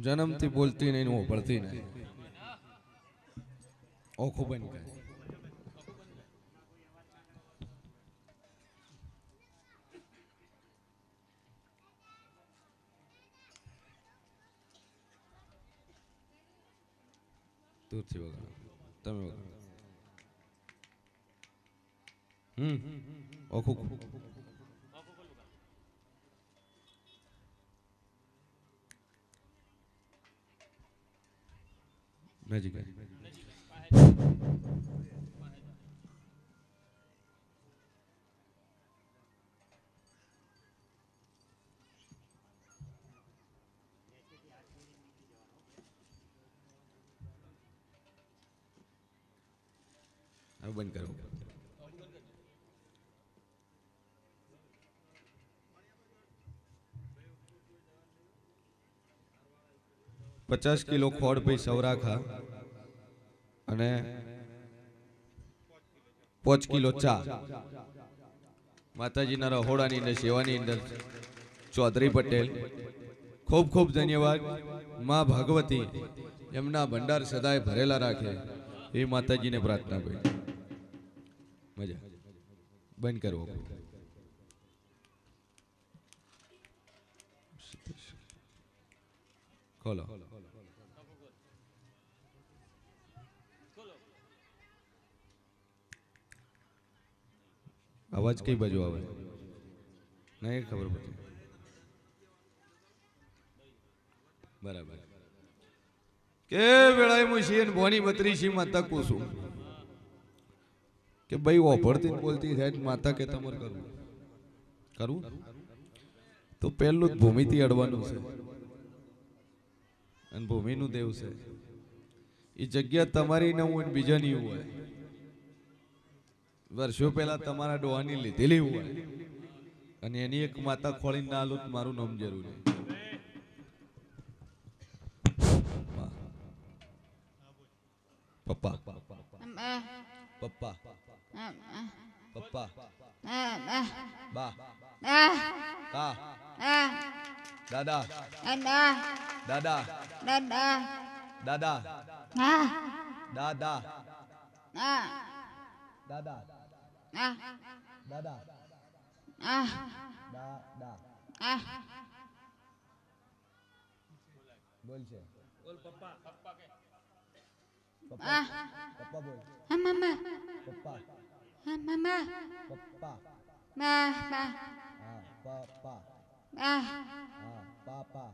જન્મથી બોલતી નહીં, હું ભળતી નહીં. ઓખું બંધ કરે. દૂરથી વગાડો. તમે વગાડો. ઓખું નજીક બંધ કરો. 50 કિલો ખોડ પી સૌરાખા અને 5 કિલો ચા માતાજીના રહોડાની અંદર સેવાની અંદર ચૌધરી પટેલ ખૂબ ખૂબ ધન્યવાદ. માં ભગવતી એમના ભંડાર સદાય ભરેલા રાખે એ માતાજીને પ્રાર્થના કરી. મજા બંધ કરવો. ખોલો. અવાજ કઈ બાજુ આવે નહીં ખબર પડતી. બરાબર કે વેળાએ મુશીન ભોની બત્રીસી માતા કુસુમ કે ભાઈ ઓભળતી બોલતી થાય માતા કે તમારે કરવું કરવું તો પહેલું જ ભૂમિથી અડવાનું છે અને ભૂમિનું દેવ છે. એ જગ્યા તમારી ન હોય બીજાની હોય. વર્ષો પહેલા તમારા ડોહાની લીધેલી હોય અને એની એક માતા ખોળીને ના આલું મારું નામ જરૂરી. પપ્પા પપ્પા પપ્પા બા કા દાદા દાદા દાદા દાદા દાદા દાદા દાદા બોલ છે બોલ પપ્પા પપ્પા કે પપ્પા પપ્પા બોલ હા મમ્મા પપ્પા હા મમ્મા પપ્પા બા બા હા પપ્પા હા પાપા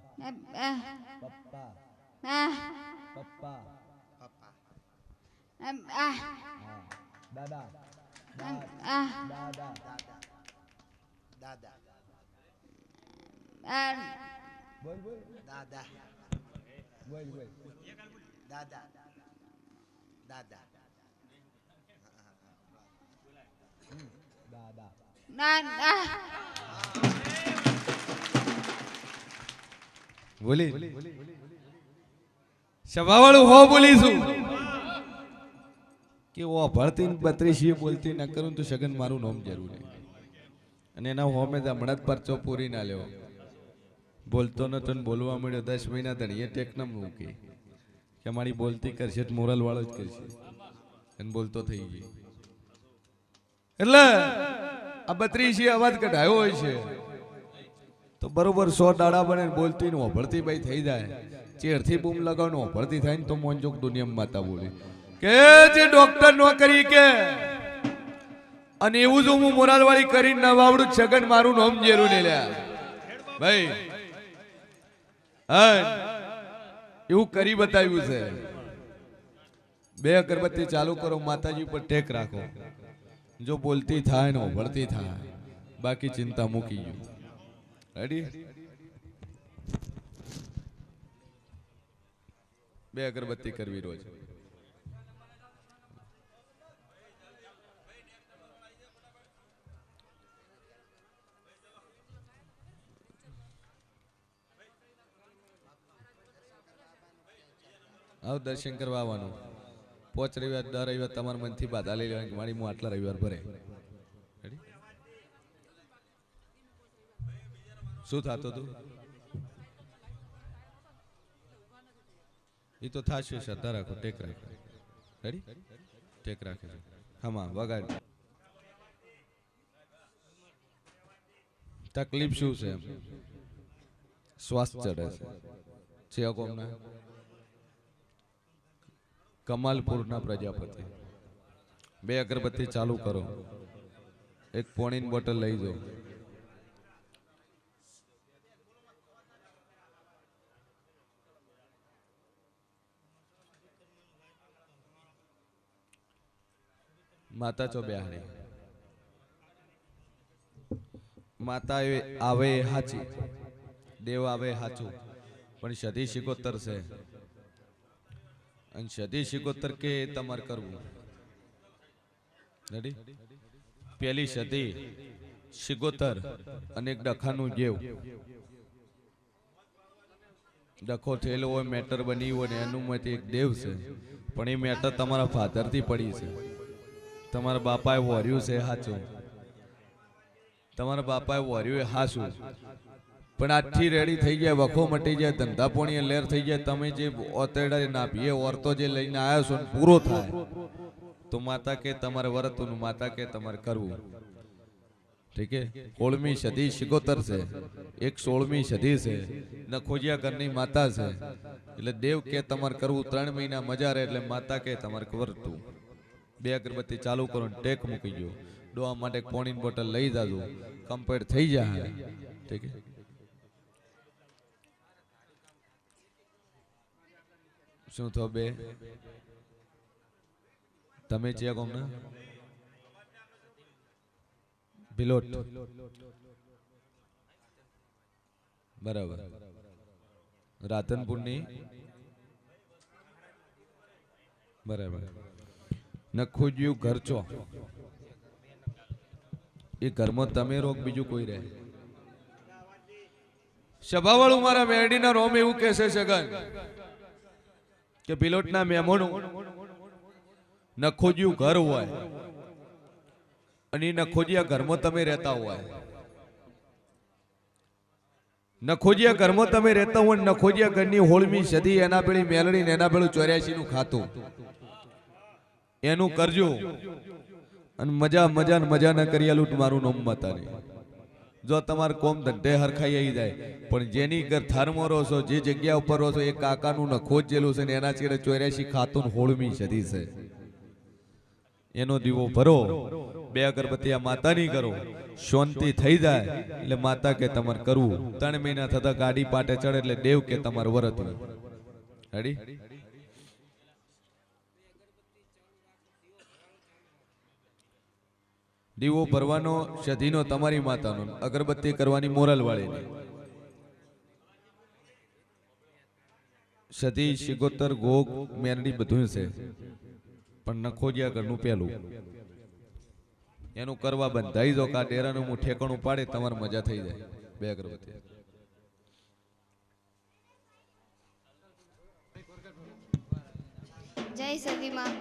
પપ્પા હા પપ્પા પપ્પા હા દાદા દાદા દાદા બોલ બોલ દાદા બોલ બોલ દાદા દાદા દાદા દાદા બોલી સભાવાળું હો બોલીશું કે ઓ ભરતી 32 બોલતી ન કરું તો સગન મારું નામ જરૂરી અને એના હોમે હમણાં જ પરચો પૂરી ના લેવો. બોલતો નતો ને બોલવા મળ્યો 10 મહિના ધણીએ ટેકનમ મૂકી કે મારી બોલતી કરશે મોરલ વાળો જ કરશે અને બોલતો થઈ ગઈ. એટલે આ 32 અવાજ કઢાયો હોય છે તો બરોબર 100 દાડા બને બોલતી ને ઓભળતી ભાઈ થઈ જાય. ચેરથી બૂમ લગાવને ઓભળતી થાય ને તો મોંજોક દુનિયામાં માતા બોલી કે જે ડોક્ટર નો કરી કે અને એવું જો હું મોરાલવાળી કરીને ન વાવડું છગન મારું નામ જેરું ને લ્યા ભાઈ. હા એવું કરી બતાવ્યું છે. 2 અગરબત્તી ચાલુ કરો, માતાજી પર ટેક રાખો. જો બોલતી થાય ને ઓભળતી થાય બાકી ચિંતા મૂકી ગયું. રેડી 2 અગરબત્તી કરવી રોજ. આવ દર્શન કરવા આવવાનું. 5 રવિવાર 10 રવિવાર તમારા મનથી બાધા લઈ લેવાની મારી હું આટલા રવિવાર ભરે. શું થતું હતું એ તો થશે. શ્રદ્ધા રાખો, ટેક રાખો. રેડી? ટેક રાખે છે. હા, વગાડ. તકલીફ શું છે? શ્વાસ ચડે છે. કોમના કમાલપુરના પ્રજાપતિ. 2 અગરબત્તી ચાલુ કરો. એક પોણીની બોટલ લઈ જાઓ. માતા ચો બેહાડી. માતા આવે હાચી, દેવ આવે હાચું, પણ સદી શિકોતર છે. અને સદી શિકોતર કે તમારે કરવું. રેડી? પેલી સદી શિકોતર અને એક ડખાનું જેવ. ડખો થયેલો હોય, મેટર બની હોય ને એનું માંથી એક દેવ છે, પણ એ મેટર તમારા ફાધર થી પડી છે. તમારા બાપાએ વોર્યું છે હાચું, તમારા બાપાએ વોર્યું એ હાચું, પણ આજથી રેડી થઈ જાય, વખો મટી જાય, ધંધા પોણી લેર થઈ જાય, તમે જે ઓતેડા નાપીએ ઓરતો જે લઈને આવ્યો છો ને પૂરો થાય, તો માતા કે તમારે વર્તવું, માતા કે તમારે કરવું. ઠીક હે? 16મી સદી શિકોતર છે, એક 16મી સદી છે, નખોજિયા ઘરની માતા છે, એટલે દેવ કે તમારે કરવું. 3 મહિના મજા રહે એટલે માતા કે તમારે વર્તવું. 2 અગરબત્તી ચાલુ કરો, ટેક મૂકી ગયો. ડોવા માટે પાણીની બોટલ લઈ જાજો, કમ્પ્લીટ થઈ જાય. ઠીક હે? શું થો બે? તમે છે કોમને બિલોટ બરાબર. રાધનપુરની બરાબર. નખોજ્યું ઘર છો, એ ઘરમાં તમે રોગ બીજું કોઈ રહે. સભાવાળું મારા મેરડીના રોમ એવું કહેશે સગન કે બિલોટના મહેમાનો નખોજ્યું ઘર હોય અને નખોજિયા ઘરમાં તમે રહેતા હોય, નખોજિયા ઘરમાં તમે રહેતા હોય, નખોજિયા ઘરની 16મી સદી એના પેલી મેલડી ને એના પેલું 84 નું ખાતું એનું કરજો. અને મજા ન કર્યાલું મારું નામ માતા નહીં. જો તમારે કોમ ધંધે હરખાઈ આવી જાય, પણ જેની ઘર થારમાં રહો છો, જે જગ્યા ઉપર રહો છો, એ કાકાનું નખોજ જેલું છે ને એના છેડે 84 ખાતું 16મી સદી છે. એનો દીવો ભરો, 2 અગરબત્તી આ માતાની કરો, શાંતિ થઈ જાય એટલે માતા કે તમારે કરવું. 3 મહિના થતા ગાડી પાટે ચડે એટલે દેવ કે તમારે વરતવું. રેડી? દીવો ભરવાનો સધીનો તમારી માતાનો, અગરબત્તી કરવાની મોરલ વાળીની. સધી શિકોતર ગોગ મેરડી બધું છે, પણ નખોજિયા ઘરનું પેલું એનું કરવા બંધાઈ દો. કા ડેરાનું હું ઠેકાણું પાડે તમારે મજા થઈ જાય. 2 અગરબત્તી. જય સતી માં.